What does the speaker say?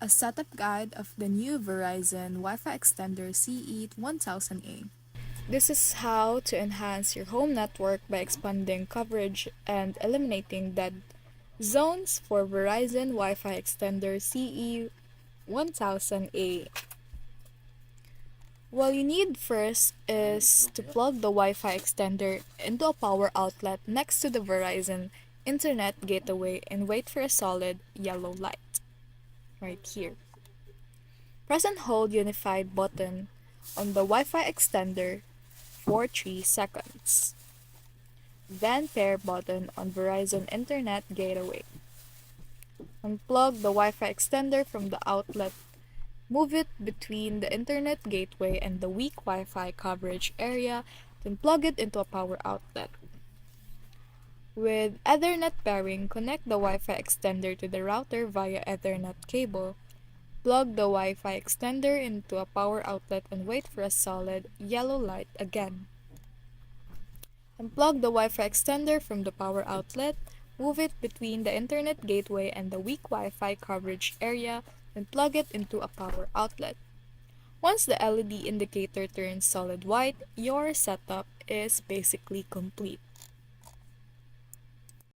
a setup guide of the new Verizon Wi-Fi extender CE1000A. This is how to enhance your home network by expanding coverage and eliminating dead zones for Verizon Wi-Fi extender CE1000A. What you need first is to plug the Wi-Fi extender into a power outlet next to the Verizon Internet gateway and wait for a solid yellow light right here. Press and hold unified button on the Wi-Fi extender for 3 seconds. Then pair button on Verizon Internet gateway. Unplug the Wi-Fi extender from the outlet. Move it between the Internet gateway and the weak Wi-Fi coverage area, then plug it into a power outlet. With Ethernet pairing, connect the Wi-Fi extender to the router via Ethernet cable. Plug the Wi-Fi extender into a power outlet and wait for a solid yellow light again. Unplug the Wi-Fi extender from the power outlet, move it between the Internet gateway and the weak Wi-Fi coverage area, then plug it into a power outlet. Once the LED indicator turns solid white, your setup is basically complete.